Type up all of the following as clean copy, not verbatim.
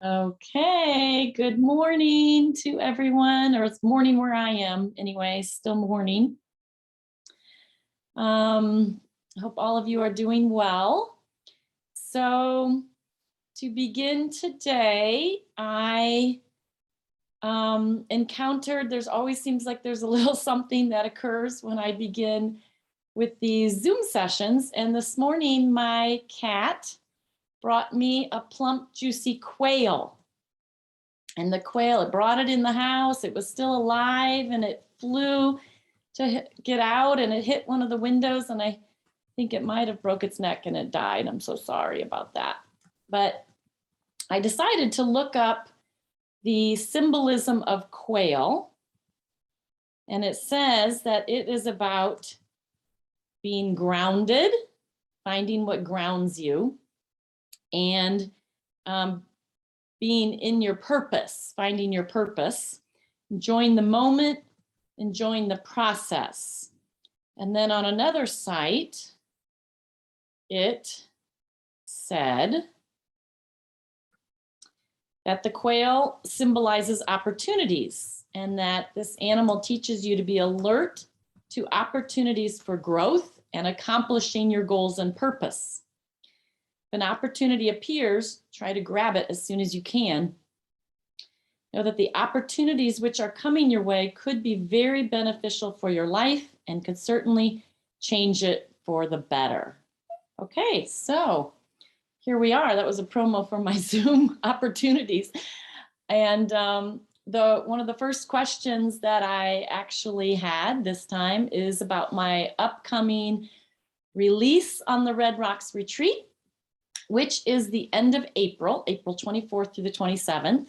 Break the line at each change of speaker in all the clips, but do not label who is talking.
Okay, good morning to everyone, or it's morning where I am anyway, still morning. I hope all of you are doing well. So to begin today, I encountered, there's always seems like there's a little something that occurs when I begin with these Zoom sessions. And this morning, my cat brought me a plump, juicy quail. And the quail, it brought it in the house. It was still alive and it flew to get out and it hit one of the windows. And I think it might have broke its neck and it died. I'm so sorry about that. But I decided to look up the symbolism of quail. And it says that it is about being grounded, finding what grounds you, and being in your purpose, finding your purpose, enjoying the moment, enjoying the process. And then on another site, it said that the quail symbolizes opportunities and that this animal teaches you to be alert to opportunities for growth and accomplishing your goals and purpose. If an opportunity appears, try to grab it as soon as you can. Know that the opportunities which are coming your way could be very beneficial for your life and could certainly change it for the better. Okay, so here we are. That was a promo for my Zoom opportunities. And one of the first questions that I actually had this time is about my upcoming release on the Red Rocks retreat, which is the end of April 24th through the 27th.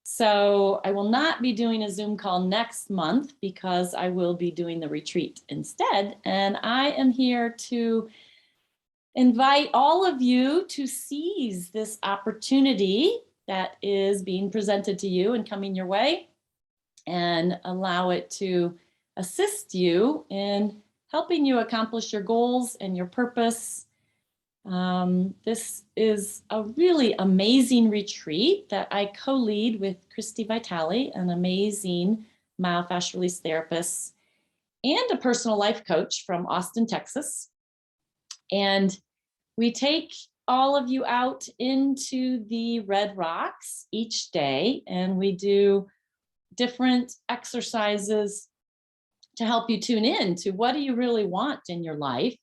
So I will not be doing a Zoom call next month because I will be doing the retreat instead. And I am here to invite all of you to seize this opportunity that is being presented to you and coming your way and allow it to assist you in helping you accomplish your goals and your purpose. This is a really amazing retreat that I co-lead with Christy Vitale, an amazing myofascial release therapist and a personal life coach from Austin, Texas. And we take all of you out into the Red Rocks each day, and we do different exercises to help you tune in to what do you really want in your life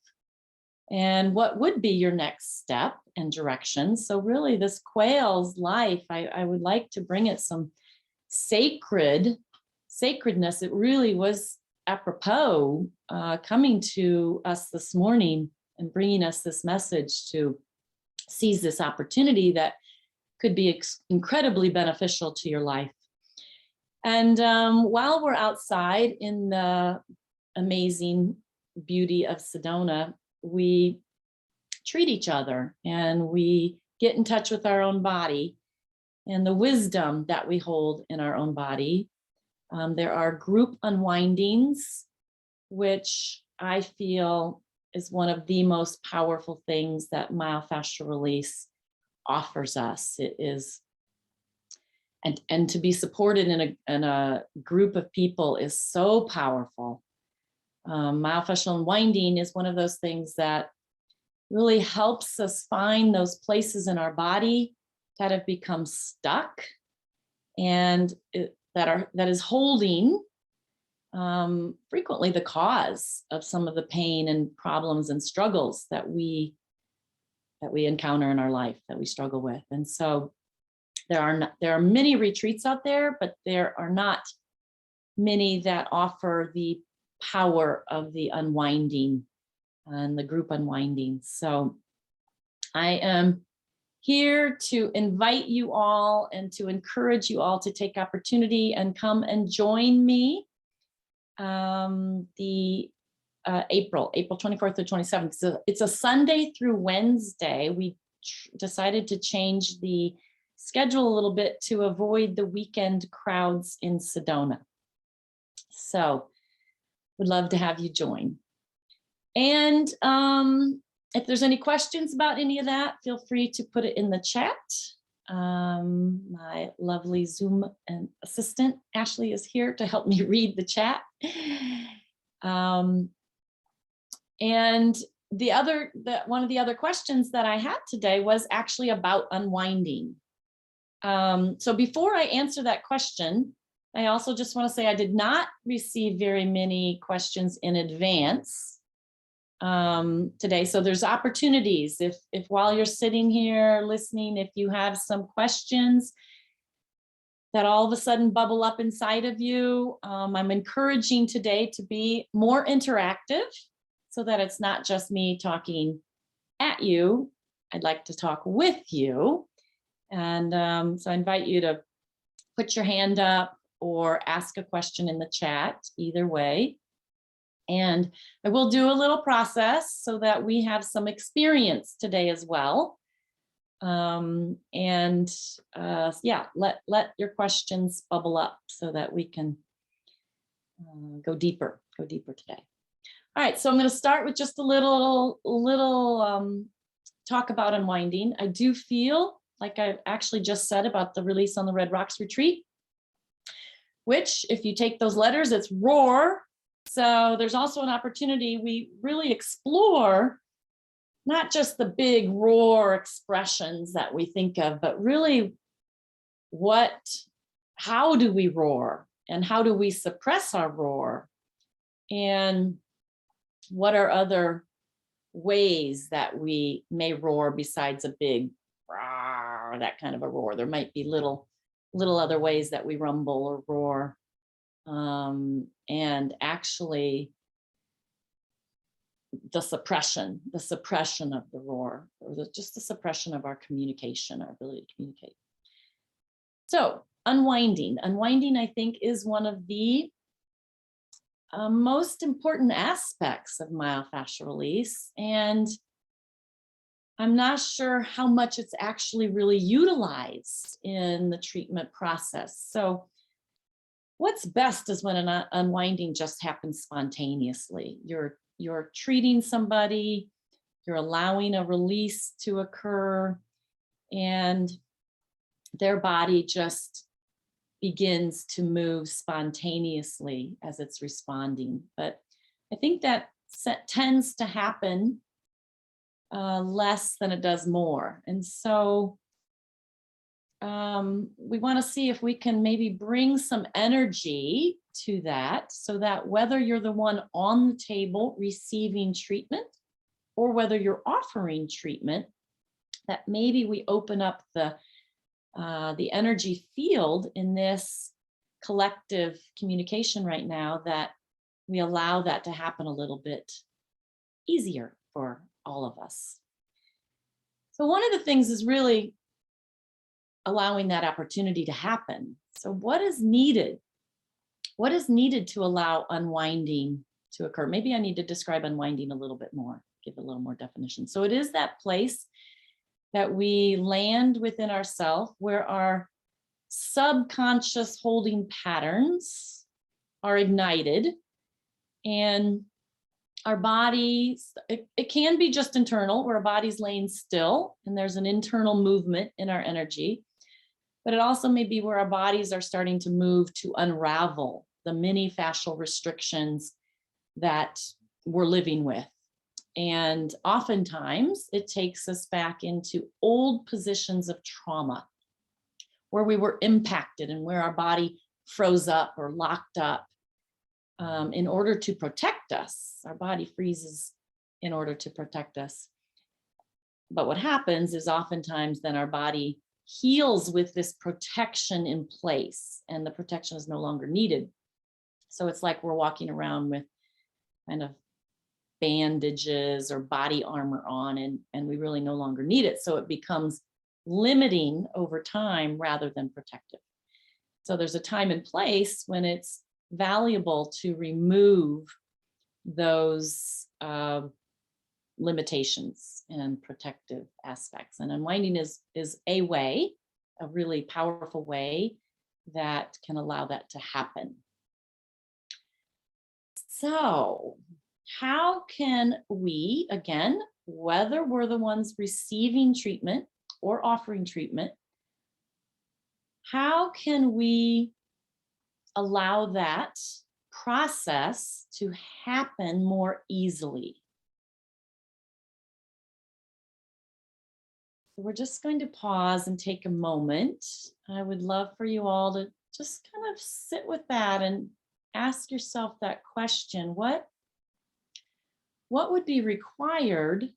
and what would be your next step and direction. So really this quail's life, I would like to bring it some sacredness. It really was apropos coming to us this morning and bringing us this message to seize this opportunity that could be incredibly beneficial to your life. And while we're outside in the amazing beauty of Sedona, we treat each other and we get in touch with our own body and the wisdom that we hold in our own body. There are group unwindings, which I feel is one of the most powerful things that myofascial release offers us. It is, and to be supported in a group of people is so powerful. Myofascial unwinding is one of those things that really helps us find those places in our body that have become stuck and that is holding frequently the cause of some of the pain and problems and struggles that we encounter in our life, that we struggle with. And so there are many retreats out there, but there are not many that offer the power of the unwinding and the group unwinding. So I am here to invite you all and to encourage you all to take opportunity and come and join me April 24th to 27th. So it's a Sunday through Wednesday. We decided to change the schedule a little bit to avoid the weekend crowds in Sedona. So would love to have you join. And if there's any questions about any of that, feel free to put it in the chat. My lovely Zoom and assistant, Ashley, is here to help me read the chat. And one of the other questions that I had today was actually about unwinding. So before I answer that question, I also just want to say I did not receive very many questions in advance today. So there's opportunities. If while you're sitting here listening, if you have some questions that all of a sudden bubble up inside of you, I'm encouraging today to be more interactive so that it's not just me talking at you. I'd like to talk with you. And so I invite you to put your hand up or ask a question in the chat, either way. And I will do a little process so that we have some experience today as well. Yeah, let your questions bubble up so that we can go deeper today. All right, so I'm going to start with just a little talk about unwinding. I do feel like I actually just said about the release on the Red Rocks retreat, which if you take those letters, it's RORRR. So there's also an opportunity we really explore not just the big RORRR expressions that we think of, but really how do we roar and how do we suppress our roar? And what are other ways that we may roar besides a big roar, that kind of a roar? There might be little other ways that we rumble or roar. And actually the suppression of the roar, or just the suppression of our communication, our ability to communicate. So unwinding, I think, is one of the most important aspects of myofascial release. And I'm not sure how much it's actually really utilized in the treatment process. So what's best is when an unwinding just happens spontaneously. You're treating somebody, you're allowing a release to occur, and their body just begins to move spontaneously as it's responding. But I think that tends to happen less than it does more. And so we want to see if we can maybe bring some energy to that, so that whether you're the one on the table receiving treatment or whether you're offering treatment, that maybe we open up the energy field in this collective communication right now, that we allow that to happen a little bit easier for all of us. So one of the things is really allowing that opportunity to happen. So what is needed? What is needed to allow unwinding to occur? Maybe I need to describe unwinding a little bit more, give a little more definition. So it is that place that we land within ourselves where our subconscious holding patterns are ignited, and our bodies, it can be just internal, where our body's laying still and there's an internal movement in our energy. But it also may be where our bodies are starting to move to unravel the myofascial restrictions that we're living with. And oftentimes it takes us back into old positions of trauma, where we were impacted and where our body froze up or locked up in order to protect us. Our body freezes in order to protect us. But what happens is oftentimes then our body heals with this protection in place, and the protection is no longer needed. So it's like we're walking around with kind of bandages or body armor on, and we really no longer need it. So it becomes limiting over time rather than protective. So there's a time and place when it's valuable to remove those limitations and protective aspects. And unwinding is a way, a really powerful way that can allow that to happen. So how can we, again, whether we're the ones receiving treatment or offering treatment, how can we allow that process to happen more easily? We're just going to pause and take a moment. I would love for you all to just kind of sit with that and ask yourself that question. What would be required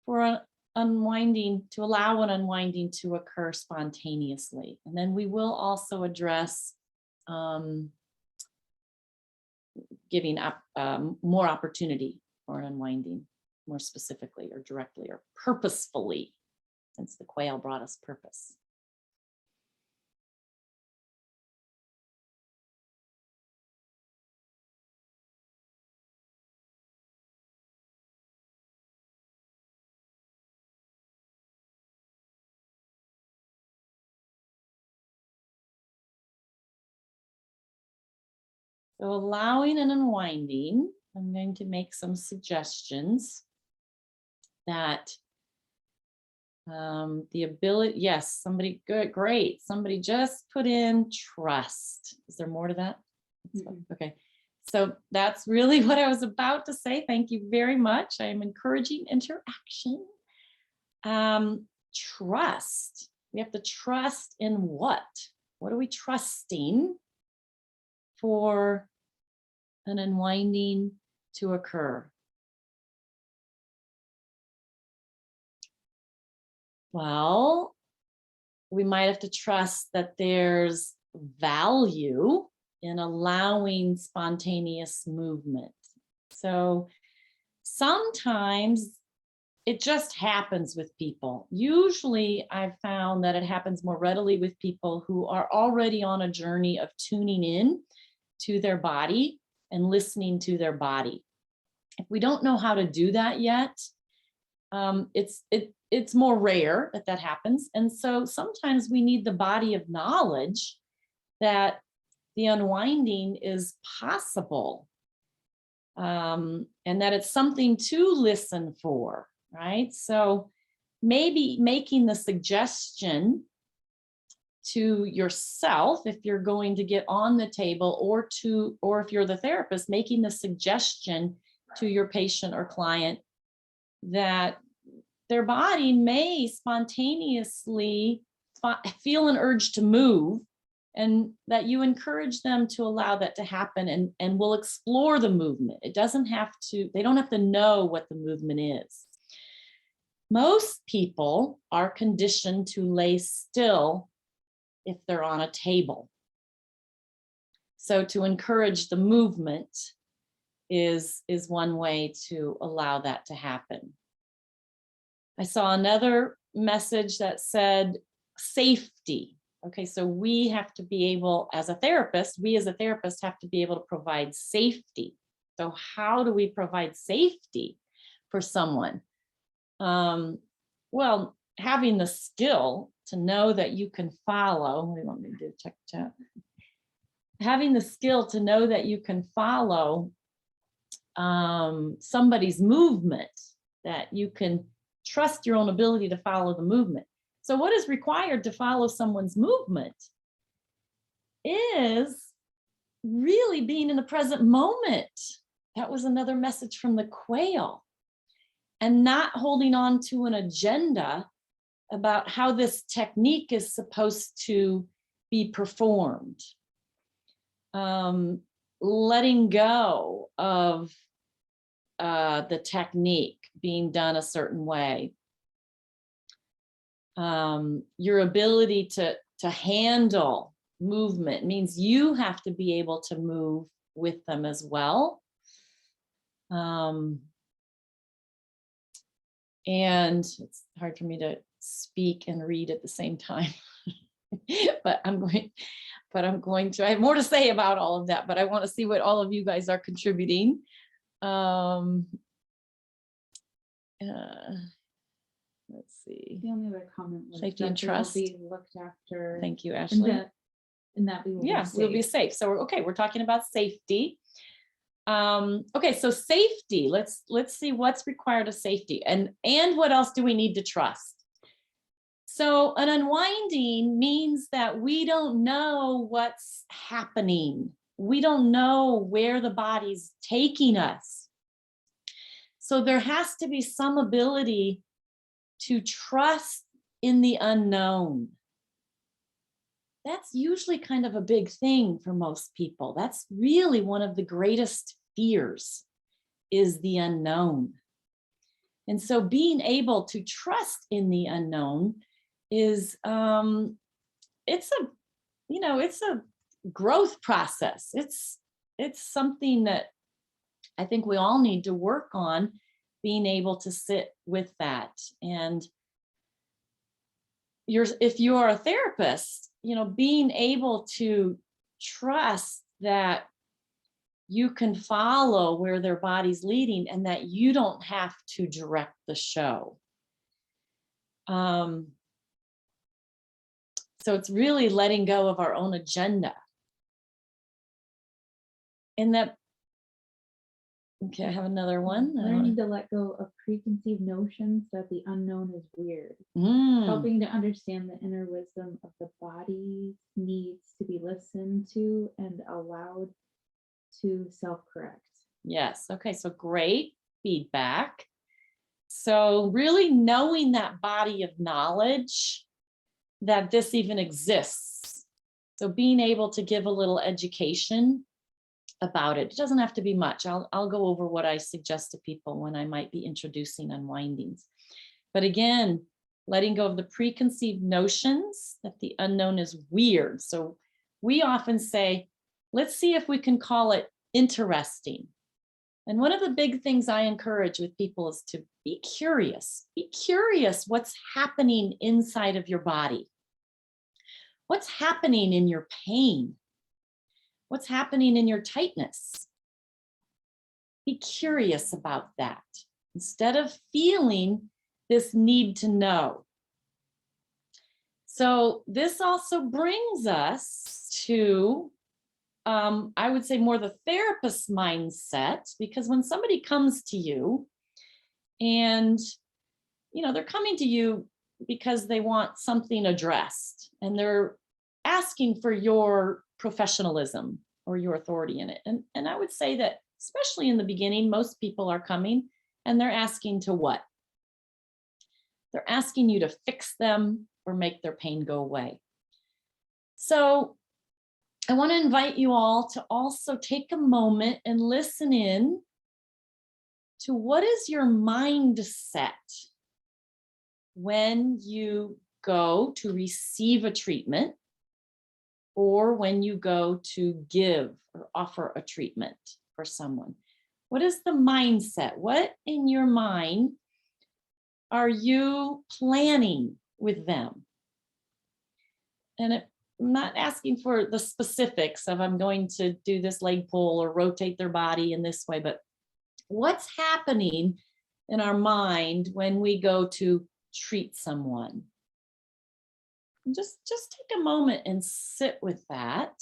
for unwinding, to allow an unwinding to occur spontaneously? And then we will also address giving up more opportunity for an unwinding, more specifically or directly or purposefully, since the quail brought us purpose. So allowing an unwinding, I'm going to make some suggestions that the ability, yes, somebody, good, great. Somebody just put in trust. Is there more to that? Mm-hmm. Okay. So that's really what I was about to say. Thank you very much. I am encouraging interaction. Trust. We have to trust in what? What are we trusting for an unwinding to occur? Well, we might have to trust that there's value in allowing spontaneous movement. So sometimes it just happens with people. Usually I've found that it happens more readily with people who are already on a journey of tuning in to their body and listening to their body. If we don't know how to do that yet, it's more rare that happens. And so sometimes we need the body of knowledge that the unwinding is possible, and that it's something to listen for, right? So maybe making the suggestion to yourself, if you're going to get on the table, or if you're the therapist, making the suggestion to your patient or client that their body may spontaneously feel an urge to move, and that you encourage them to allow that to happen, and we'll explore the movement. It doesn't have to, they don't have to know what the movement is. Most people are conditioned to lay still if they're on a table. So to encourage the movement is one way to allow that to happen. I saw another message that said safety. Okay, so we have to be able, as a therapist, have to be able to provide safety. So how do we provide safety for someone? Well, having the skill to know that you can follow, what do you want me to do? Check chat. Having the skill to know that you can follow somebody's movement, that you can trust your own ability to follow the movement. So what is required to follow someone's movement is really being in the present moment. That was another message from the quail. And not holding on to an agenda about how this technique is supposed to be performed. Letting go of the technique being done a certain way. Your ability to handle movement means you have to be able to move with them as well. And it's hard for me to speak and read at the same time, but I'm going to, I have more to say about all of that, but I want to see what all of you guys are contributing. Let's see.
The only other comment was
safety and trust.
Be looked after.
Thank you, Ashley.
And that we will be safe.
We'll be safe. So we're talking about safety. Okay, so safety. Let's see what's required of safety, and what else do we need to trust. So an unwinding means that we don't know what's happening. We don't know where the body's taking us. So there has to be some ability to trust in the unknown. That's usually kind of a big thing for most people. That's really one of the greatest fears, is the unknown. And so being able to trust in the unknown is it's a growth process. It's something that I think we all need to work on, being able to sit with that. And if you are a therapist, being able to trust that you can follow where their body's leading and that you don't have to direct the show. So it's really letting go of our own agenda. And that, okay, I have another one.
Learning to let go of preconceived notions that the unknown is weird. Helping to understand the inner wisdom of the body needs to be listened to and allowed to self-correct.
Yes. Okay. So great feedback. So really knowing that body of knowledge, that this even exists. So being able to give a little education about it. It doesn't have to be much. I'll go over what I suggest to people when I might be introducing unwindings. But again, letting go of the preconceived notions that the unknown is weird. So we often say, let's see if we can call it interesting. And one of the big things I encourage with people is to be curious. Be curious what's happening inside of your body. What's happening in your pain? What's happening in your tightness? Be curious about that instead of feeling this need to know. So this also brings us to, I would say, more the therapist mindset, because when somebody comes to you and, they're coming to you because they want something addressed and they're asking for your professionalism or your authority in it. And I would say that, especially in the beginning, most people are coming and they're asking to what? They're asking you to fix them or make their pain go away. So I want to invite you all to also take a moment and listen in to what is your mindset when you go to receive a treatment or when you go to give or offer a treatment for someone. What is the mindset? What in your mind are you planning with them? And I'm not asking for the specifics of I'm going to do this leg pull or rotate their body in this way, but what's happening in our mind when we go to treat someone? And just take a moment and sit with that.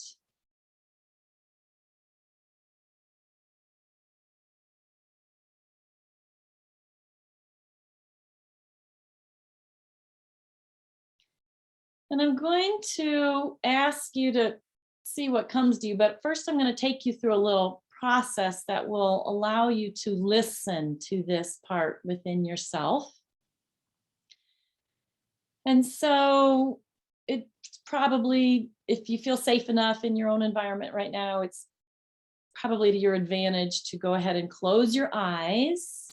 And I'm going to ask you to see what comes to you, but first I'm going to take you through a little process that will allow you to listen to this part within yourself. And so it's probably, if you feel safe enough in your own environment right now, it's probably to your advantage to go ahead and close your eyes.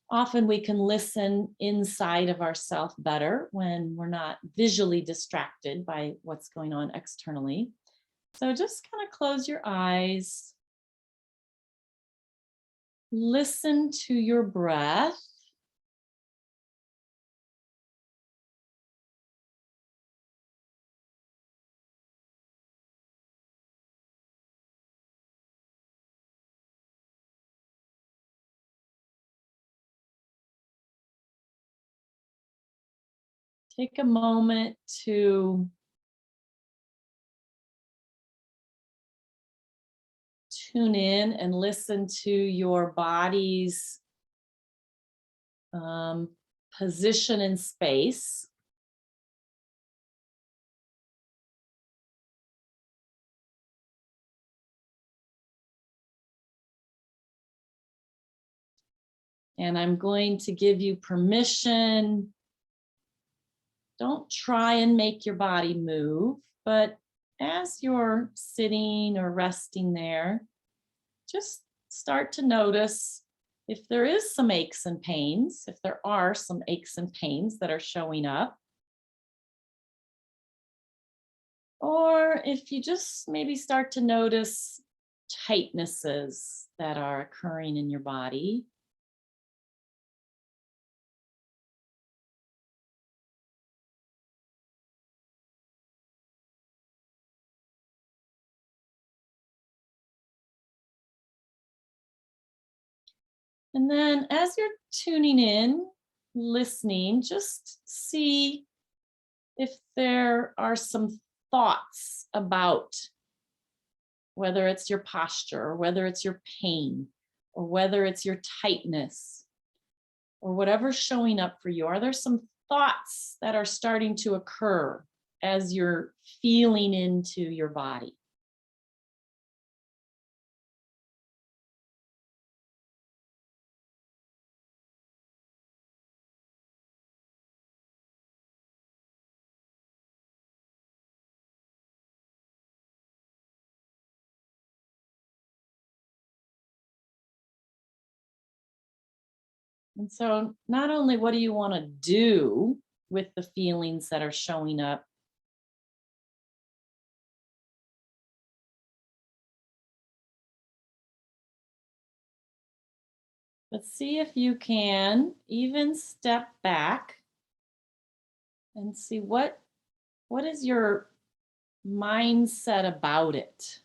Often we can listen inside of ourselves better when we're not visually distracted by what's going on externally. So just kind of close your eyes. Listen to your breath. Take a moment to tune in and listen to your body's position in space. And I'm going to give you permission. Don't try and make your body move, but as you're sitting or resting there, just start to notice if there is some aches and pains, if there are some aches and pains that are showing up. Or if you just maybe start to notice tightnesses that are occurring in your body. And then as you're tuning in, listening, just see if there are some thoughts about whether it's your posture, or whether it's your pain, or whether it's your tightness, or whatever's showing up for you. Are there some thoughts that are starting to occur as you're feeling into your body? And so not only what do you want to do with the feelings that are showing up, but see if you can even step back and see what is your mindset about it.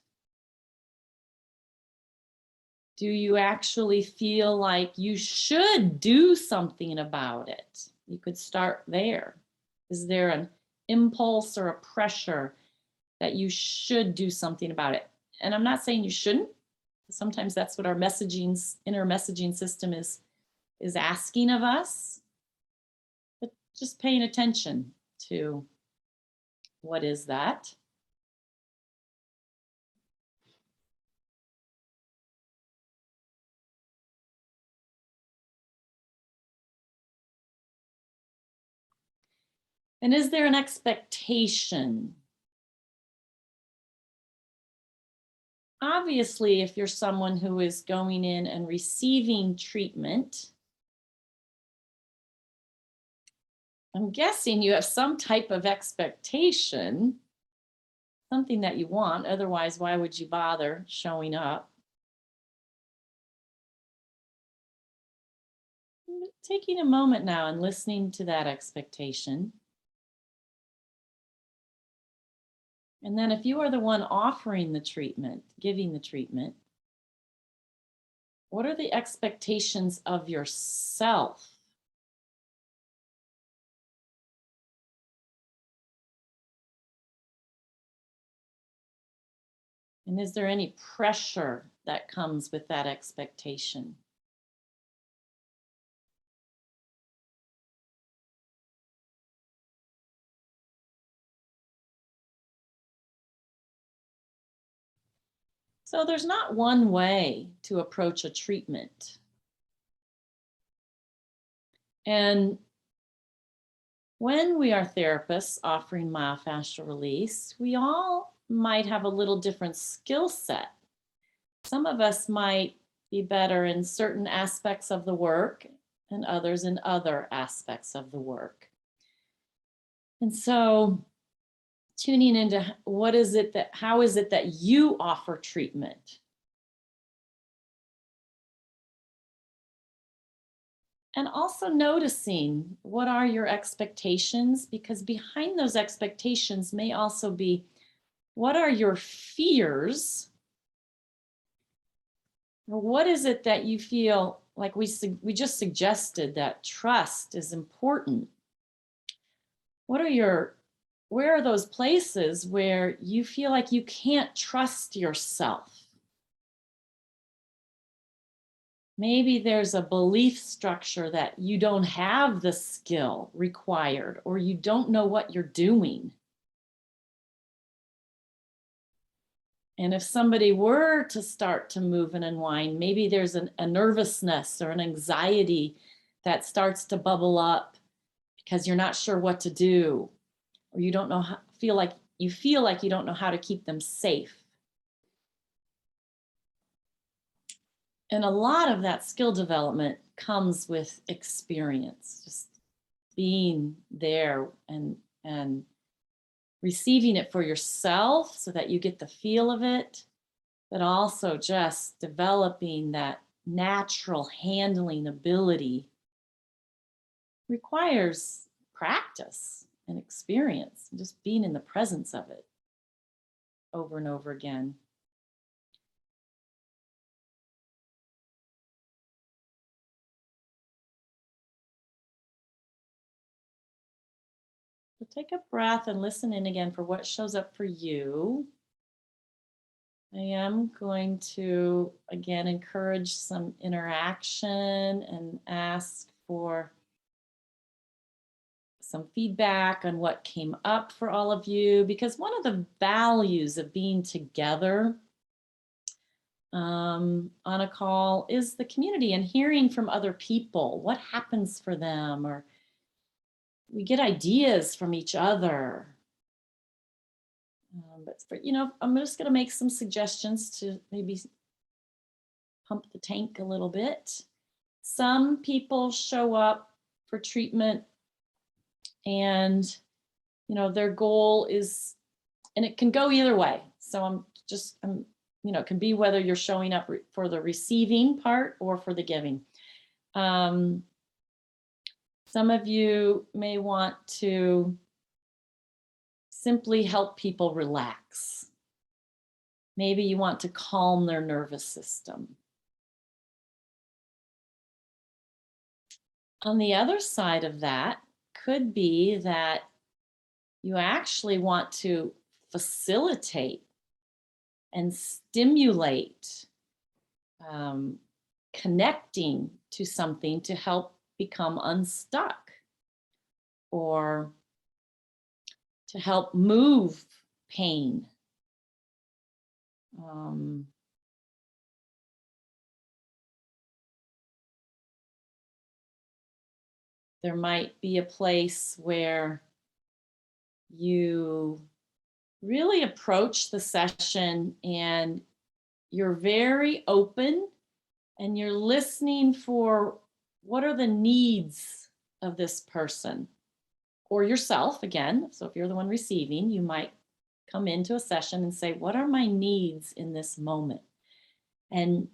Do you actually feel like you should do something about it? You could start there. Is there an impulse or a pressure that you should do something about it? And I'm not saying you shouldn't. Sometimes that's what our inner messaging system is asking of us. But just paying attention to what is that. And is there an expectation? Obviously, if you're someone who is going in and receiving treatment, I'm guessing you have some type of expectation, something that you want. Otherwise, why would you bother showing up? Taking a moment now and listening to that expectation. And then if you are the one offering the treatment, giving the treatment, what are the expectations of yourself? And is there any pressure that comes with that expectation? So there's not one way to approach a treatment. And when we are therapists offering myofascial release, we all might have a little different skill set. Some of us might be better in certain aspects of the work and others in other aspects of the work. And so tuning into how is it that you offer treatment? And also noticing what are your expectations, because behind those expectations may also be what are your fears, or what is it that you feel like we just suggested that trust is important. Where are those places where you feel like you can't trust yourself? Maybe there's a belief structure that you don't have the skill required, or you don't know what you're doing. And if somebody were to start to move and unwind, maybe there's a nervousness or an anxiety that starts to bubble up because you're not sure what to do, or you don't know how, feel like you don't know how to keep them safe. And a lot of that skill development comes with experience, just being there and receiving it for yourself so that you get the feel of it, but also just developing that natural handling ability requires practice and experience, and just being in the presence of it over and over again. So take a breath and listen in again for what shows up for you. I am going to, again, encourage some interaction and ask for some feedback on what came up for all of you, because one of the values of being together on a call is the community and hearing from other people, what happens for them, or we get ideas from each other. But for, I'm just going to make some suggestions to maybe pump the tank a little bit. Some people show up for treatment and, their goal is, and it can go either way. So it can be whether you're showing up for the receiving part or for the giving. Some of you may want to simply help people relax. Maybe you want to calm their nervous system. On the other side of that could be that you actually want to facilitate and stimulate connecting to something to help become unstuck, or to help move pain. There might be a place where you really approach the session and you're very open and you're listening for what are the needs of this person or yourself again. So if you're the one receiving, you might come into a session and say, what are my needs in this moment? And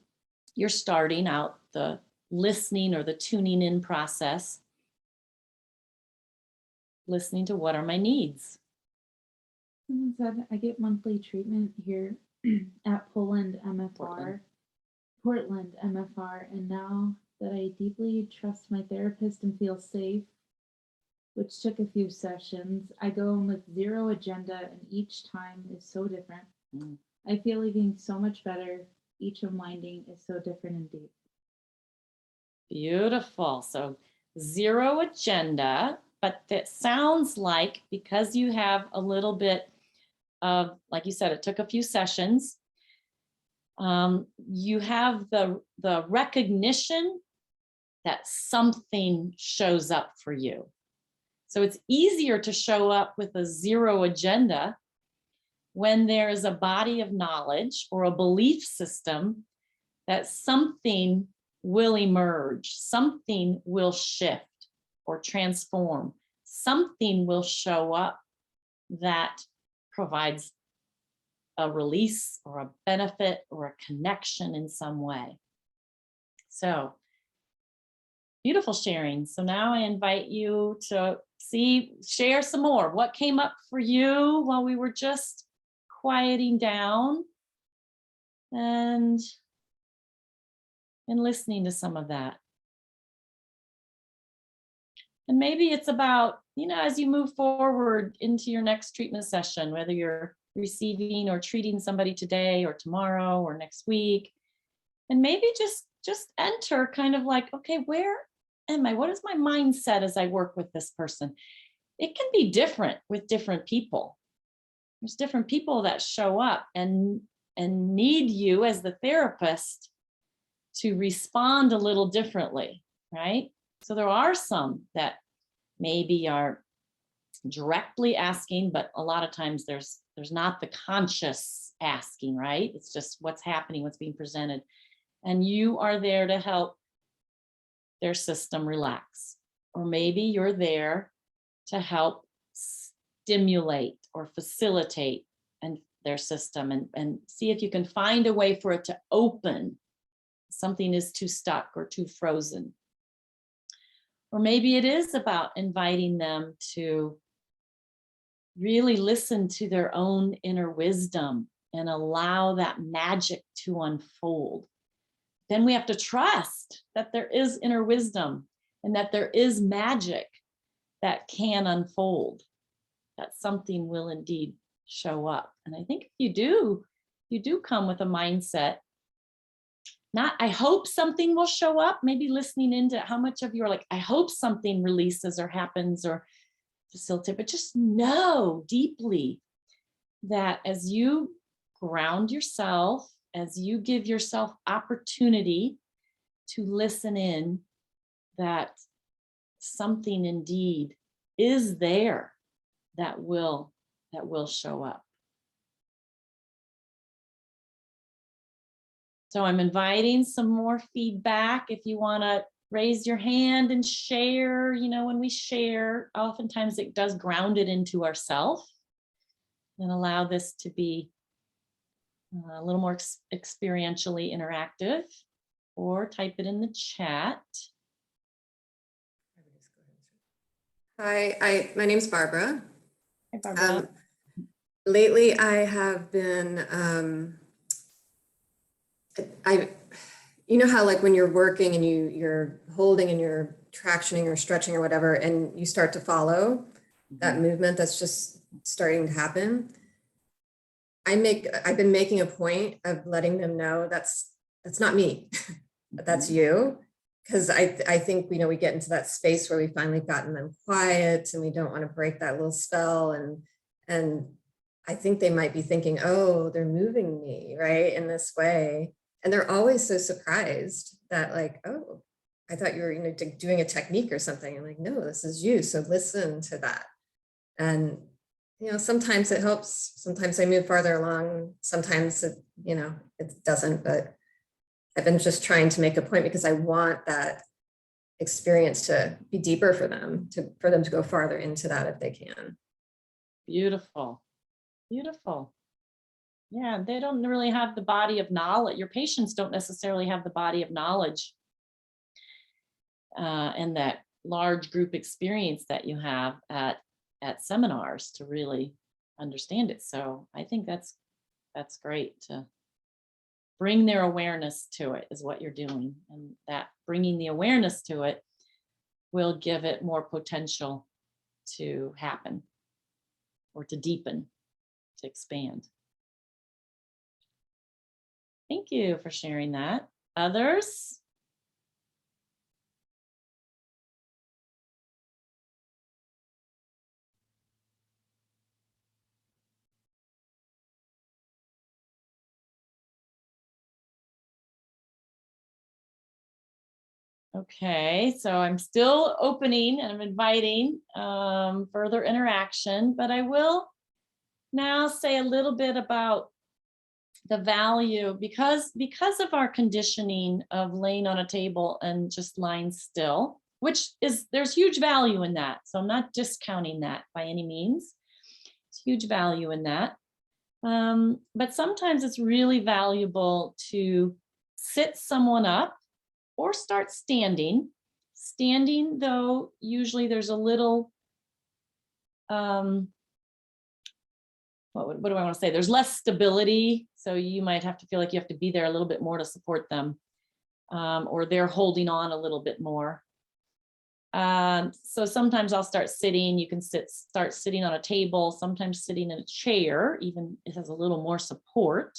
you're starting out the listening or the tuning in process, listening to what are my needs.
Someone said I get monthly treatment here at Portland MFR, and now that I deeply trust my therapist and feel safe, which took a few sessions, I go in with zero agenda, and each time is so different. I feel leaving so much better. Each unwinding is so different and deep.
Beautiful. So zero agenda, but that sounds like because you have a little bit of, like you said, it took a few sessions. You have the recognition that something shows up for you. So it's easier to show up with a zero agenda when there is a body of knowledge or a belief system that something will emerge, something will shift or transform, something will show up that provides a release or a benefit or a connection in some way. So beautiful sharing. So now I invite you to share some more. What came up for you while we were just quieting down and listening to some of that? And maybe it's about, as you move forward into your next treatment session, whether you're receiving or treating somebody today or tomorrow or next week, and maybe just just enter kind of like, okay, where am I? What is my mindset as I work with this person? It can be different with different people. There's different people that show up and need you as the therapist to respond a little differently, right? So there are some that maybe are directly asking, but a lot of times there's not the conscious asking, right? It's just what's happening, what's being presented. And you are there to help their system relax. Or maybe you're there to help stimulate or facilitate and their system and see if you can find a way for it to open. Something is too stuck or too frozen. Or maybe it is about inviting them to really listen to their own inner wisdom and allow that magic to unfold. Then we have to trust that there is inner wisdom and that there is magic that can unfold, that something will indeed show up. And I think if you do come with a mindset, not, I hope something will show up, maybe listening into how much of you are like, I hope something releases or happens or facilitate, but just know deeply that as you ground yourself, as you give yourself opportunity to listen in, that something indeed is there that will show up. So I'm inviting some more feedback. If you want to raise your hand and share, when we share, oftentimes it does ground it into ourself and allow this to be a little more experientially interactive, or type it in the chat.
Hi, my name's Barbara.
Hi, Barbara.
Lately, I have been, you know how like when you're working and you're holding and you're tractioning or stretching or whatever, and you start to follow that movement that's just starting to happen. I've been making a point of letting them know that's not me, that's you. Because I think, we get into that space where we finally gotten them quiet and we don't want to break that little spell. And I think they might be thinking, oh, they're moving me, right, in this way. And they're always so surprised that like, oh, I thought you were doing a technique or something. I'm like, no, this is you. So listen to that. And, sometimes it helps. Sometimes I move farther along. Sometimes it doesn't, but I've been just trying to make a point because I want that experience to be deeper for them, for them to go farther into that if they can.
Beautiful. Beautiful. Yeah, they don't really have the body of knowledge. Your patients don't necessarily have the body of knowledge and that large group experience that you have at seminars to really understand it. So I think that's great to bring their awareness to it is what you're doing. And that bringing the awareness to it will give it more potential to happen or to deepen, to expand. Thank you for sharing that. Others? Okay, so I'm still opening and I'm inviting further interaction, but I will now say a little bit about the value because of our conditioning of laying on a table and just lying still, which is, there's huge value in that. So I'm not discounting that by any means. It's huge value in that. But sometimes it's really valuable to sit someone up or start standing. Standing, though, usually there's a little, what do I want to say? There's less stability. So you might have to feel like you have to be there a little bit more to support them, or they're holding on a little bit more. So sometimes I'll start sitting. You can start sitting on a table, sometimes sitting in a chair, even it has a little more support.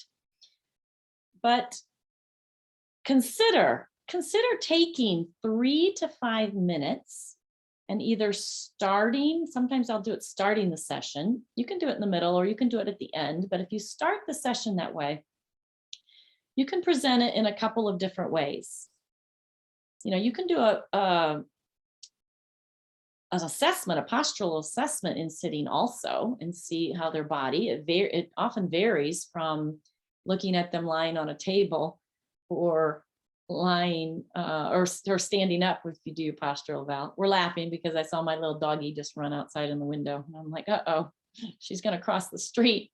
But consider consider taking 3 to 5 minutes and either starting, sometimes I'll do it starting the session. You can do it in the middle or you can do it at the end, but if you start the session that way, you can present it in a couple of different ways. You know, you can do an assessment, a postural assessment in sitting also, and see how their body, it often varies from looking at them lying on a table or lying or standing up if you do your postural eval. We're laughing because I saw my little doggy just run outside in the window. And I'm like, uh-oh, she's going to cross the street.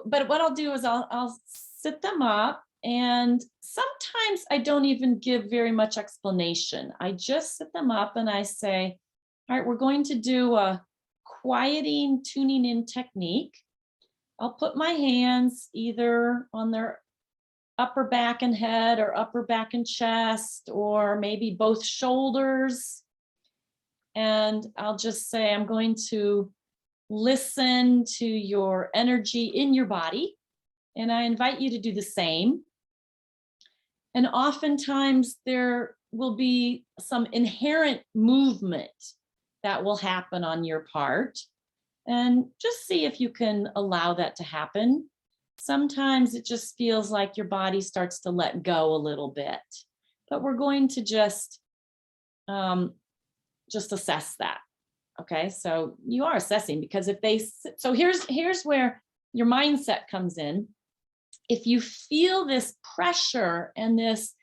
But what I'll do is I'll sit them up, and sometimes I don't even give very much explanation. I just sit them up and I say, all right, we're going to do a quieting, tuning in technique. I'll put my hands either on their upper back and head or upper back and chest, or maybe both shoulders. And I'll just say, I'm going to listen to your energy in your body. And I invite you to do the same. And oftentimes there will be some inherent movement that will happen on your part. And just see if you can allow that to happen. Sometimes it just feels like your body starts to let go a little bit, but we're going to just assess that. Okay, so you are assessing, because if they, so here's where your mindset comes in. If you feel this pressure and this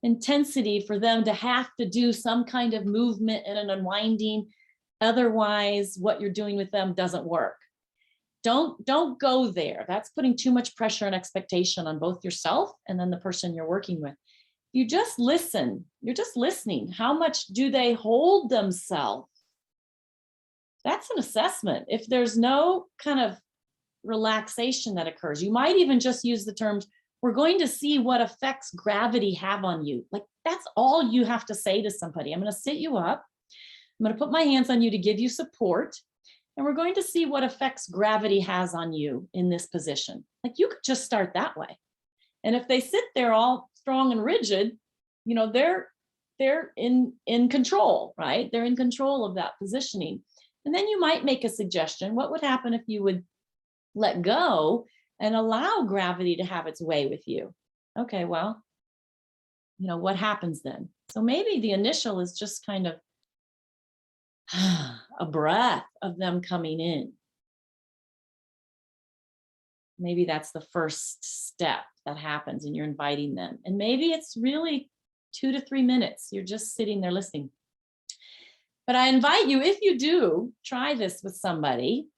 intensity for them to have to do some kind of movement and an unwinding, otherwise what you're doing with them doesn't work. Don't go there. That's putting too much pressure and expectation on both yourself and then the person you're working with. You just listen. You're just listening. How much do they hold themselves? That's an assessment. If there's no kind of relaxation that occurs, you might even just use the terms, we're going to see what effects gravity have on you. Like, that's all you have to say to somebody. I'm going to sit you up. I'm going to put my hands on you to give you support. And we're going to see what effects gravity has on you in this position. Like, you could just start that way. And if they sit there all strong and rigid, you know, they're in control, right? They're in control of that positioning. And then you might make a suggestion. What would happen if you would let go and allow gravity to have its way with you? Okay, well, you know, what happens then? So maybe the initial is just kind of a breath of them coming in. Maybe that's the first step that happens, and you're inviting them. And maybe it's really 2 to 3 minutes. You're just sitting there listening. But I invite you, if you do try this with somebody,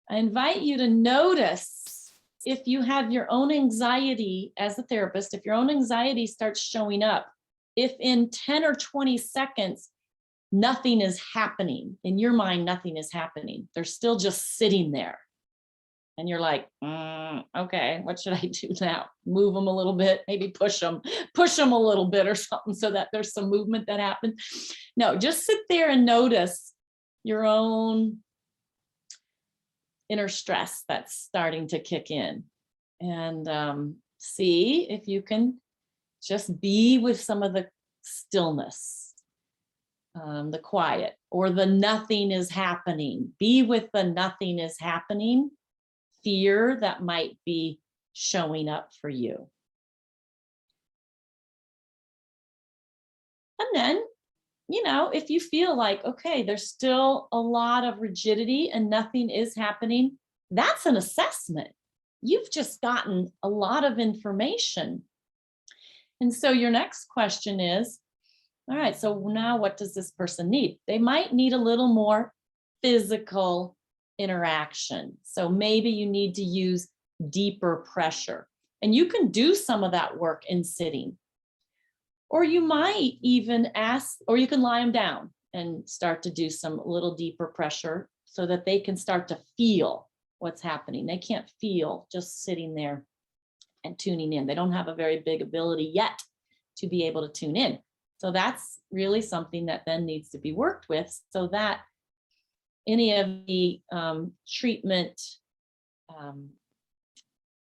I invite you to notice if you have your own anxiety as a therapist, if your own anxiety starts showing up, if in 10 or 20 seconds, nothing is happening, in your mind, nothing is happening. They're still just sitting there. And you're like, okay, what should I do now? Move them a little bit, maybe push them a little bit or something so that there's some movement that happens. No, just sit there and notice your own inner stress that's starting to kick in, and see if you can just be with some of the stillness, the quiet, or the nothing is happening. Be with the nothing is happening fear that might be showing up for you. And then, you know, if you feel like, okay, there's still a lot of rigidity and nothing is happening, that's an assessment. You've just gotten a lot of information. And so your next question is, all right, so now what does this person need? They might need a little more physical interaction. So maybe you need to use deeper pressure, and you can do some of that work in sitting. Or you might even ask, or you can lie them down and start to do some little deeper pressure so that they can start to feel what's happening. They can't feel just sitting there and tuning in. They don't have a very big ability yet to be able to tune in. So that's really something that then needs to be worked with, so that any of the treatment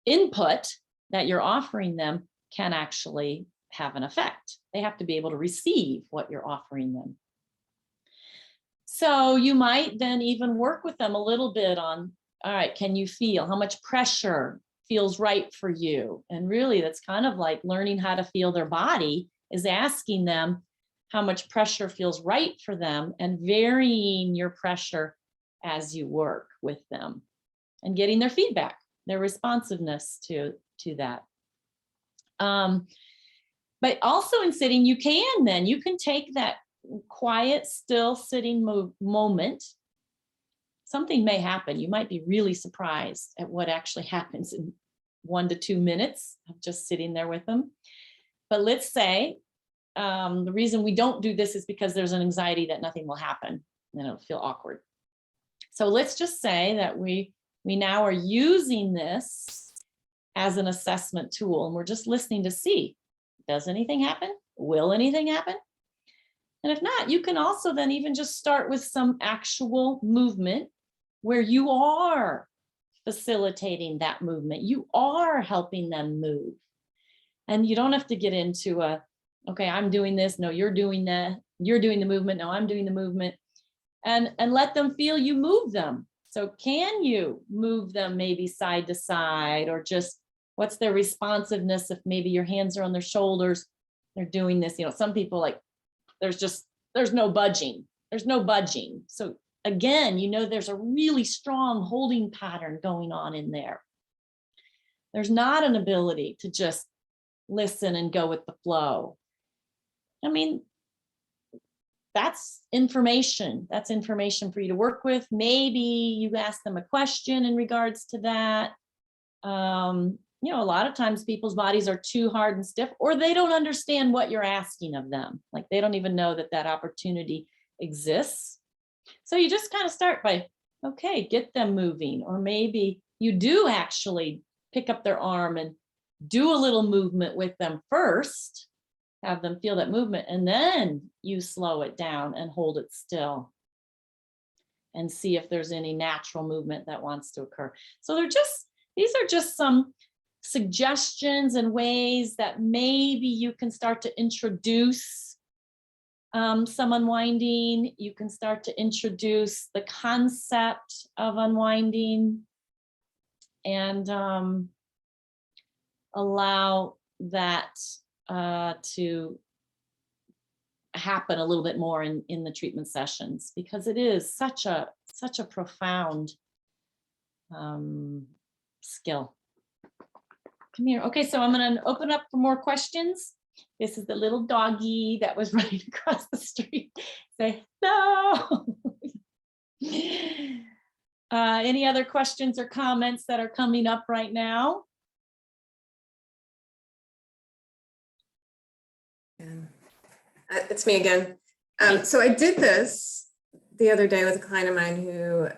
input that you're offering them can actually have an effect. They have to be able to receive what you're offering them. So you might then even work with them a little bit on, all right, can you feel how much pressure feels right for you? And really that's kind of like learning how to feel their body, is asking them how much pressure feels right for them and varying your pressure as you work with them and getting their feedback, their responsiveness to that. But also in sitting, you can take that quiet, still sitting moment. Something may happen. You might be really surprised at what actually happens in 1 to 2 minutes of just sitting there with them. But let's say the reason we don't do this is because there's an anxiety that nothing will happen and it'll feel awkward. So let's just say that we now are using this as an assessment tool, and we're just listening to see, does anything happen? Will anything happen? And if not, you can also then even just start with some actual movement where you are facilitating that movement. You are helping them move. And you don't have to get into okay, I'm doing this. No, you're doing that. You're doing the movement. No, I'm doing the movement. And let them feel you move them. So can you move them maybe side to side, or just what's their responsiveness if maybe your hands are on their shoulders, they're doing this, some people like, there's no budging. There's no budging. So again, there's a really strong holding pattern going on in there. There's not an ability to just listen and go with the flow. I mean, that's information. That's information for you to work with. Maybe you ask them a question in regards to that. A lot of times people's bodies are too hard and stiff, or they don't understand what you're asking of them. Like they don't even know that opportunity exists. So you just kind of start by, okay, get them moving. Or maybe you do actually pick up their arm and do a little movement with them first, have them feel that movement, and then you slow it down and hold it still and see if there's any natural movement that wants to occur. So these are just some suggestions and ways that maybe you can start to introduce some unwinding. You can start to introduce the concept of unwinding and allow that to happen a little bit more in the treatment sessions, because it is such a profound skill. Come here. Okay, so I'm going to open up for more questions. This is the little doggy that was running across the street. Say no. Any other questions or comments that are coming up right now?
It's me again. So I did this the other day with a client of mine who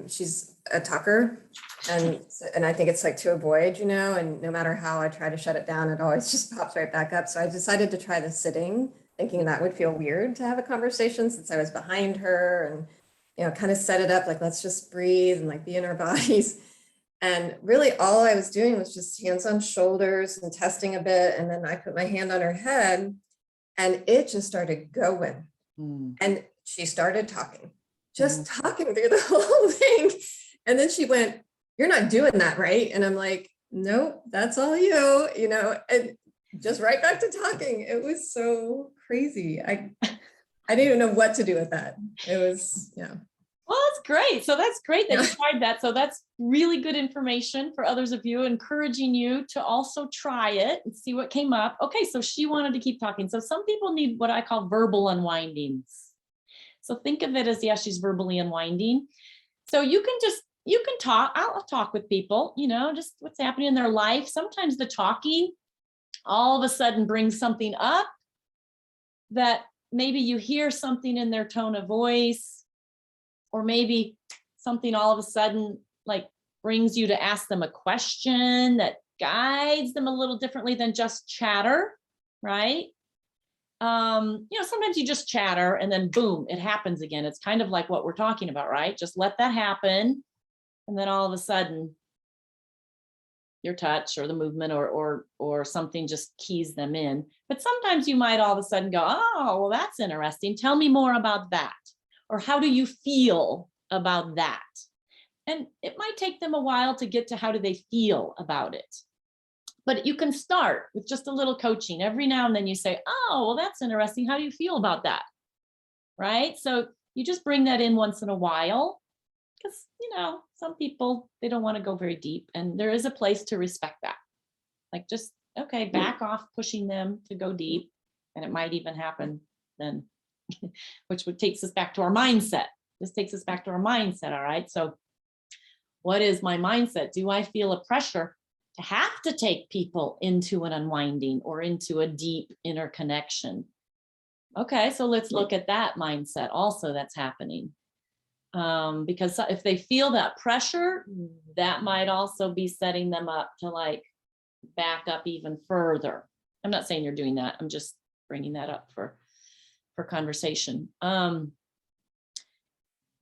she's a talker, and I think it's like to avoid, and no matter how I try to shut it down, it always just pops right back up. So I decided to try the sitting, thinking that would feel weird to have a conversation since I was behind her, and kind of set it up like, let's just breathe and like be in our bodies. And really all I was doing was just hands on shoulders and testing a bit. And then I put my hand on her head and it just started going. And she started talking, just talking through the whole thing. And then she went, "You're not doing that, right?" And I'm like, "Nope, that's all you, and just right back to talking. It was so crazy. I didn't even know what to do with that. It was, yeah.
Well, that's great. So that's great that you tried that. So that's really good information for others of you, encouraging you to also try it and see what came up. Okay, so she wanted to keep talking. So some people need what I call verbal unwindings. So think of it as, she's verbally unwinding. So you can talk, I'll talk with people, just what's happening in their life. Sometimes the talking all of a sudden brings something up that maybe you hear something in their tone of voice, or maybe something all of a sudden like brings you to ask them a question that guides them a little differently than just chatter, right? Sometimes you just chatter and then boom, it happens again. It's kind of like what we're talking about, right? Just let that happen. And then all of a sudden your touch or the movement or something just keys them in. But sometimes you might all of a sudden go, oh, well, that's interesting. Tell me more about that. Or how do you feel about that? And it might take them a while to get to how do they feel about it. But you can start with just a little coaching. Every now and then you say, oh, well, that's interesting. How do you feel about that? Right? So you just bring that in once in a while. Because, some people, they don't want to go very deep, and there is a place to respect that. Like just, okay, back off pushing them to go deep. And it might even happen then, which takes us back to our mindset. This takes us back to our mindset. All right. So what is my mindset? Do I feel a pressure to have to take people into an unwinding or into a deep interconnection? Okay, so let's look at that mindset also that's happening. Because if they feel that pressure, that might also be setting them up to like back up even further. I'm not saying you're doing that. I'm just bringing that up for conversation.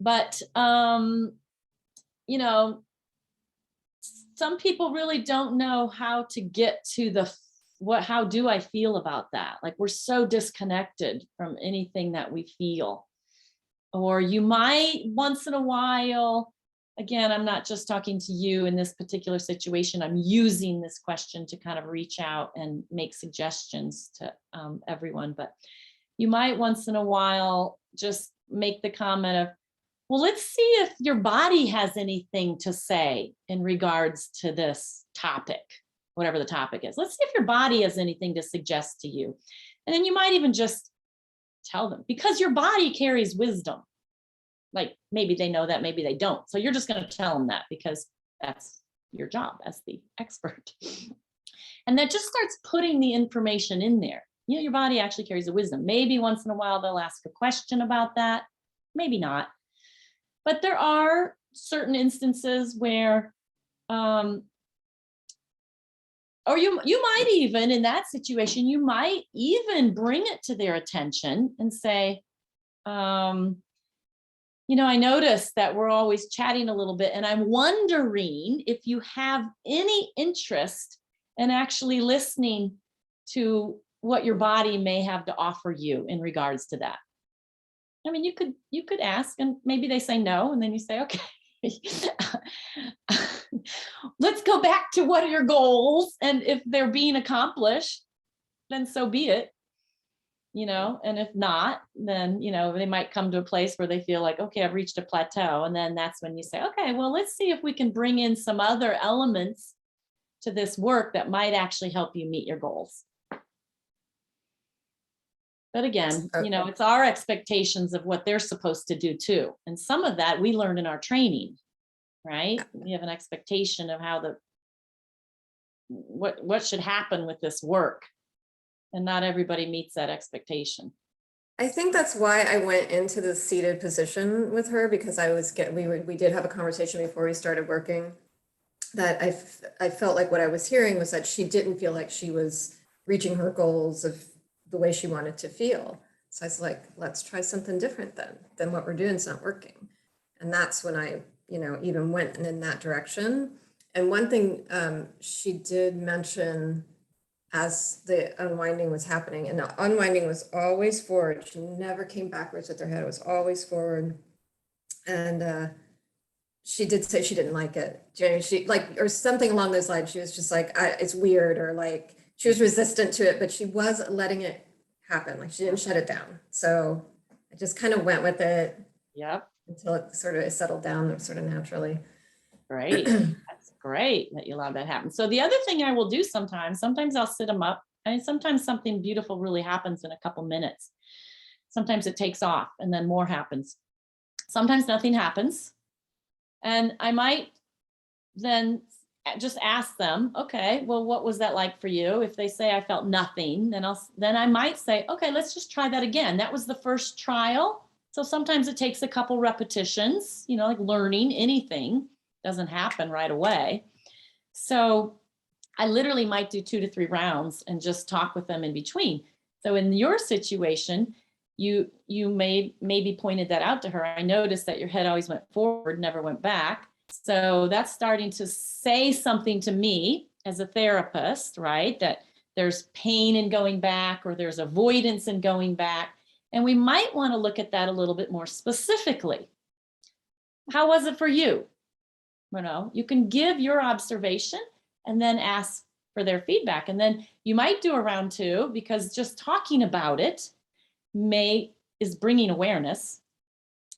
But some people really don't know how to get to how do I feel about that? Like we're so disconnected from anything that we feel. Or you might once in a while, again, I'm not just talking to you in this particular situation. I'm using this question to kind of reach out and make suggestions to everyone. But you might once in a while just make the comment of, well, let's see if your body has anything to say in regards to this topic, whatever the topic is. Let's see if your body has anything to suggest to you. And then you might even just tell them, because your body carries wisdom. Like maybe they know that, maybe they don't. So you're just going to tell them that because that's your job as the expert. And that just starts putting the information in there. Your body actually carries a wisdom. Maybe once in a while they'll ask a question about that. Maybe not. But there are certain instances where, or you might even, in that situation, you might even bring it to their attention and say, I noticed that we're always chatting a little bit, and I'm wondering if you have any interest in actually listening to what your body may have to offer you in regards to that. I mean, you could ask, and maybe they say no, and then you say, okay, let's go back to what are your goals, and if they're being accomplished, then so be it. And if not, then, they might come to a place where they feel like, okay, I've reached a plateau. And then that's when you say, okay, well, let's see if we can bring in some other elements to this work that might actually help you meet your goals. But again, it's our expectations of what they're supposed to do too. And some of that we learned in our training, right? We have an expectation of how what should happen with this work. And not everybody meets that expectation.
I think that's why I went into the seated position with her, because we did have a conversation before we started working that I felt like what I was hearing was that she didn't feel like she was reaching her goals of the way she wanted to feel. So I was like, let's try something different than what we're doing is not working. And that's when I, even went in that direction. And one thing she did mention as the unwinding was happening, and the unwinding was always forward. She never came backwards with her head. It was always forward. And she did say she didn't like it. She or something along those lines. She was just like, it's weird, or like she was resistant to it, but she was letting it happen. Like she didn't shut it down. So I just kind of went with it.
Yep.
Until it sort of settled down sort of naturally.
Great. That's great that you allowed that happen. So the other thing I will do sometimes I'll sit them up. Sometimes something beautiful really happens in a couple minutes. Sometimes it takes off and then more happens. Sometimes nothing happens. And I might then just ask them, okay, well, what was that like for you? If they say I felt nothing, then I might say, okay, let's just try that again. That was the first trial. So sometimes it takes a couple repetitions, like learning anything doesn't happen right away. So I literally might do 2 to 3 rounds and just talk with them in between. So in your situation, you maybe pointed that out to her. I noticed that your head always went forward, never went back. So that's starting to say something to me. as a therapist, right? That there's pain in going back, or there's avoidance in going back. And we might want to look at that a little bit more specifically. How was it for you? You know, you can give your observation and then ask for their feedback. And then you might do a round two, because just talking about it is bringing awareness.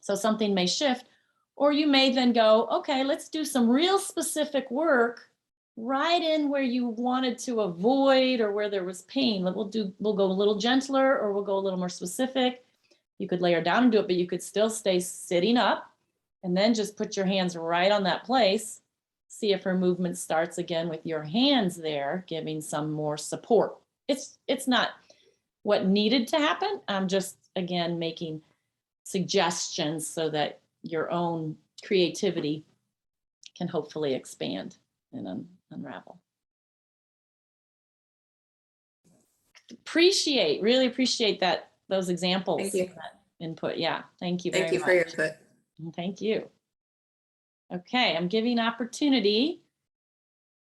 So something may shift, or you may then go, okay, let's do some real specific work right in where you wanted to avoid or where there was pain. We'll go a little gentler, or we'll go a little more specific. You could lay her down and do it, but you could still stay sitting up, and then just put your hands right on that place. See if her movement starts again with your hands there, giving some more support. It's not what needed to happen. I'm just, again, making suggestions so that your own creativity can hopefully expand and unravel. Really appreciate those examples.
Thank you.
That input. Yeah, thank you very much.
Thank you for your input.
Thank you. Okay, I'm giving opportunity.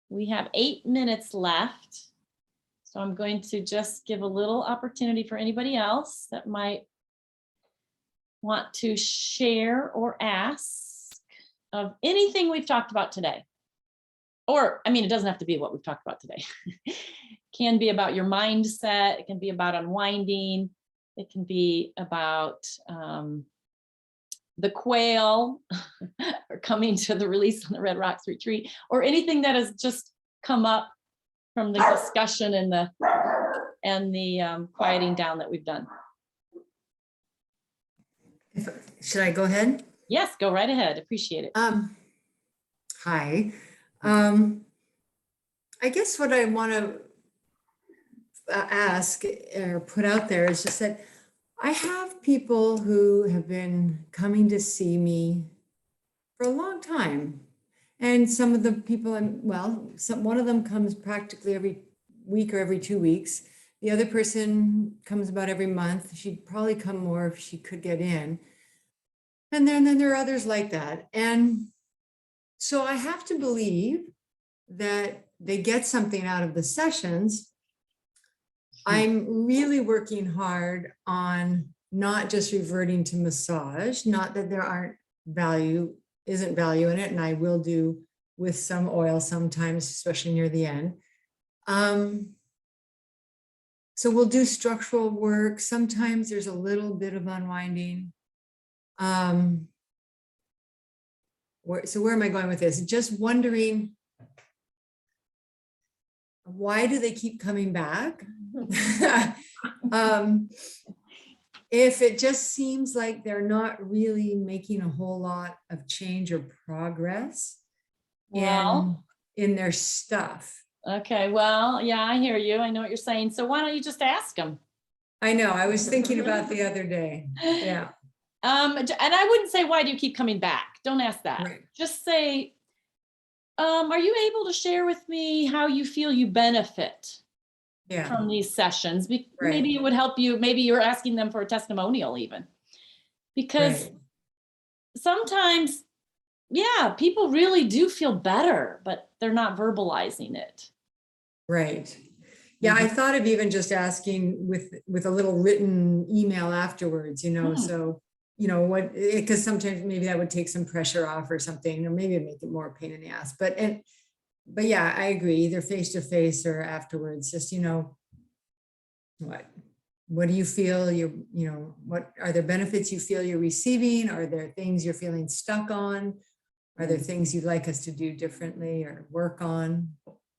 We have 8 minutes left. So I'm going to just give a little opportunity for anybody else that might want to share or ask of anything we've talked about today. Or, I mean, it doesn't have to be what we've talked about today. It can be about your mindset. It can be about unwinding. It can be about the quail or coming to the release on the Red Rocks retreat, or anything that has just come up from the discussion and the quieting down that we've done.
Should I go ahead?
Yes, go right ahead. Appreciate it.
Hi. I guess what I want to ask or put out there is just that I have people who have been coming to see me for a long time. And some of the people, one of them comes practically every week or every 2 weeks. The other person comes about every month. She'd probably come more if she could get in. And then there are others like that. And so I have to believe that they get something out of the sessions. I'm really working hard on not just reverting to massage, not that there isn't value in it, and I will do with some oil sometimes, especially near the end. So we'll do structural work. Sometimes there's a little bit of unwinding. So where am I going with this? Just wondering, why do they keep coming back? If it just seems like they're not really making a whole lot of change or progress in their stuff.
Okay, well, yeah, I hear you. I know what you're saying. So why don't you just ask them?
I know, I was thinking about the other day. Yeah.
And I wouldn't say, why do you keep coming back? Don't ask that.
Right.
Just say, are you able to share with me how you feel you benefit from these sessions? Maybe it would help you. Maybe you're asking them for a testimonial even. Because sometimes, people really do feel better, but they're not verbalizing it.
Right. Yeah, I thought of even just asking with a little written email afterwards, so, because sometimes maybe that would take some pressure off or something, or maybe it'd make it more pain in the ass. But yeah, I agree, either face to face or afterwards, just, what do you feel what are there benefits you feel you're receiving? Are there things you're feeling stuck on? Are there things you'd like us to do differently or work on?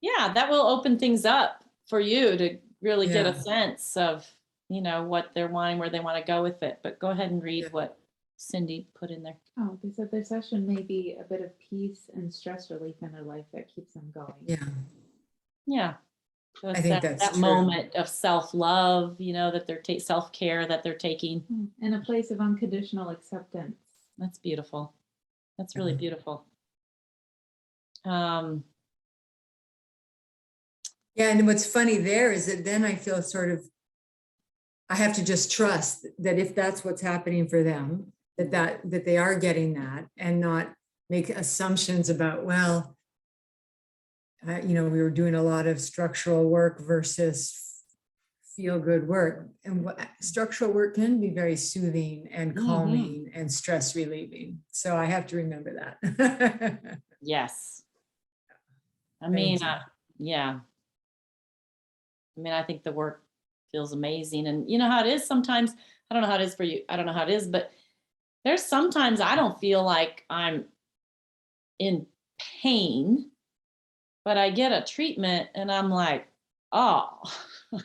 Yeah,
that will open things up for you to really get a sense of, what they're wanting, where they want to go with it. But go ahead and read what Cindy put in there.
Oh, they said their session may be a bit of peace and stress relief in their life that keeps them going.
Yeah. So
I think that's
that
true.
moment of self-love, that they're self-care that they're taking.
In a place of unconditional acceptance.
That's beautiful. That's really beautiful.
Yeah, and what's funny there is that then I feel I have to just trust that if that's what's happening for them, that they are getting that, and not make assumptions about, we were doing a lot of structural work versus feel good work. And structural work can be very soothing and calming and stress relieving. So I have to remember that.
Yes. I mean, yeah. I mean, I think the work feels amazing. And you know how it is sometimes, I don't know how it is for you. I don't know how it is, but there's sometimes I don't feel like I'm in pain, but I get a treatment and I'm like, oh,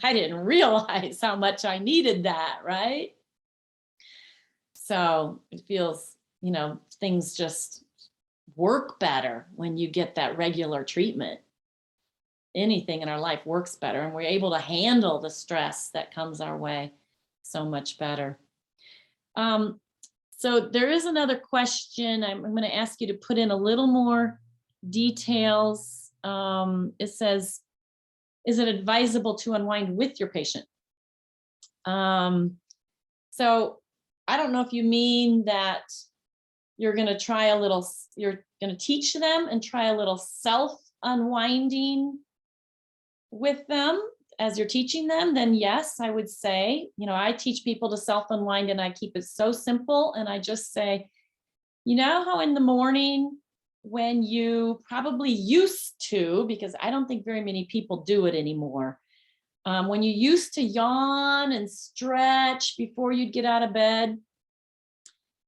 I didn't realize how much I needed that, right? So it feels, things just work better when you get that regular treatment. Anything in our life works better, and we're able to handle the stress that comes our way so much better. So there is another question. I'm going to ask you to put in a little more details. It says, is it advisable to unwind with your patient? So I don't know if you mean that you're going to try you're going to teach them and try a little self unwinding with them as you're teaching them, then yes, I would say, I teach people to self unwind and I keep it so simple. And I just say, how in the morning when you probably used to, because I don't think very many people do it anymore. When you used to yawn and stretch before you'd get out of bed,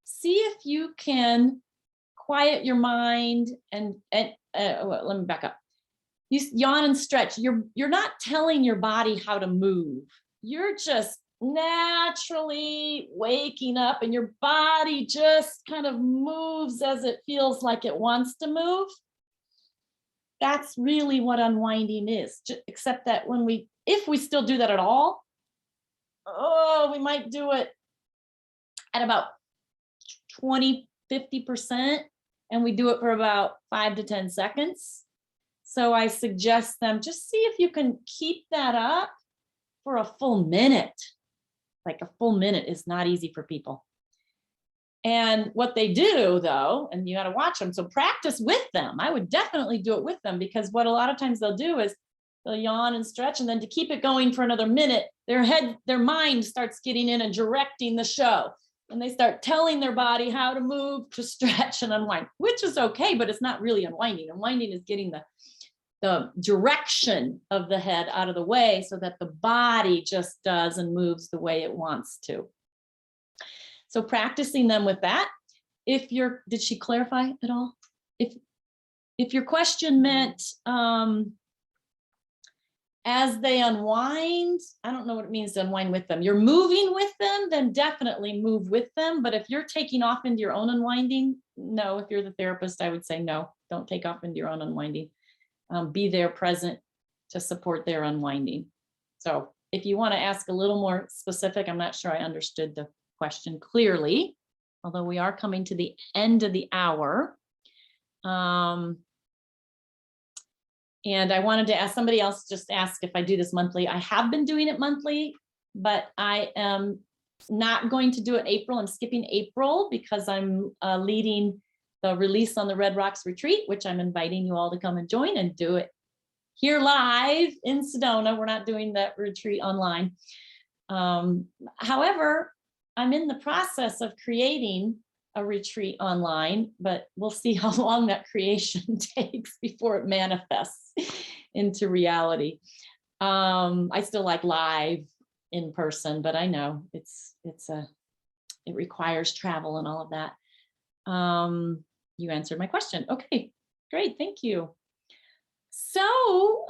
see if you can quiet your mind and let me back up. You yawn and stretch. You're not telling your body how to move. You're just naturally waking up and your body just kind of moves as it feels like it wants to move. That's really what unwinding is, except that if we still do that at all, we might do it at about 20, 50%, and we do it for about 5 to 10 seconds. So I suggest them just see if you can keep that up for a full minute. Like a full minute is not easy for people. And what they do though, and you got to watch them. So practice with them. I would definitely do it with them, because what a lot of times they'll do is they'll yawn and stretch. And then to keep it going for another minute, their mind starts getting in and directing the show. And they start telling their body how to move, to stretch and unwind, which is okay, but it's not really unwinding. Unwinding is getting the direction of the head out of the way so that the body just does and moves the way it wants to. So practicing them with that. Did she clarify at all? If your question meant as they unwind, I don't know what it means to unwind with them. You're moving with them, then definitely move with them. But if you're taking off into your own unwinding, no. If you're the therapist, I would say no, don't take off into your own unwinding. Be there present to support their unwinding. So if you want to ask a little more specific, I'm not sure I understood the question clearly, although we are coming to the end of the hour. And I wanted to ask somebody else, just ask if I do this monthly. I have been doing it monthly, but I am not going to do it April. I'm skipping April because I'm leading the Release on the Red Rocks retreat, which I'm inviting you all to come and join and do it here live in Sedona. We're not doing that retreat online. However, I'm in the process of creating a retreat online, but we'll see how long that creation takes before it manifests into reality. I still like live in person, but I know it requires travel and all of that. You answered my question. Okay, great, thank you. So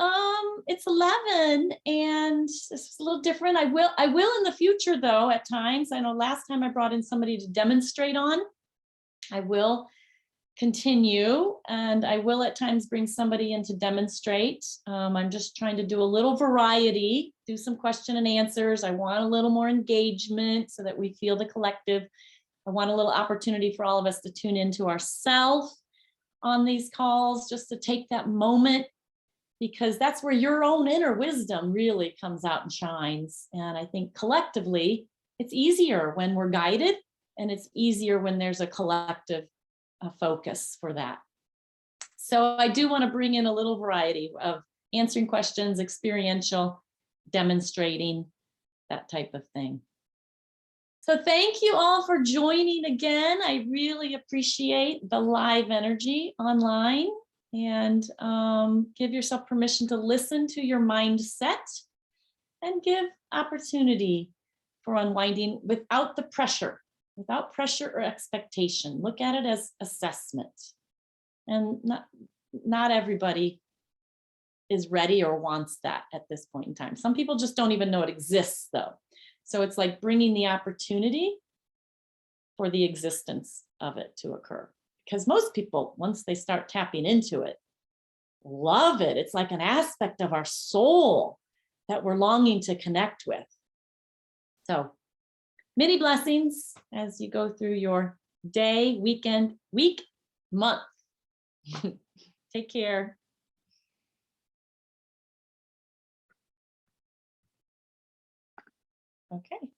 it's 11 and it's a little different. I will in the future though, at times. I know last time I brought in somebody to demonstrate on. I will continue, and I will at times bring somebody in to demonstrate. I'm just trying to do a little variety, do some question and answers. I want a little more engagement so that we feel the collective. I want a little opportunity for all of us to tune into ourselves on these calls, just to take that moment, because that's where your own inner wisdom really comes out and shines. And I think collectively, it's easier when we're guided, and it's easier when there's a collective focus for that. So I do want to bring in a little variety of answering questions, experiential, demonstrating, that type of thing. So thank you all for joining again. I really appreciate the live energy online, and give yourself permission to listen to your mindset and give opportunity for unwinding without the pressure, without pressure or expectation. Look at it as assessment. And not everybody is ready or wants that at this point in time. Some people just don't even know it exists though. So it's like bringing the opportunity for the existence of it to occur. Because most people, once they start tapping into it, love it. It's like an aspect of our soul that we're longing to connect with. So many blessings as you go through your day, weekend, week, month. Take care. Okay.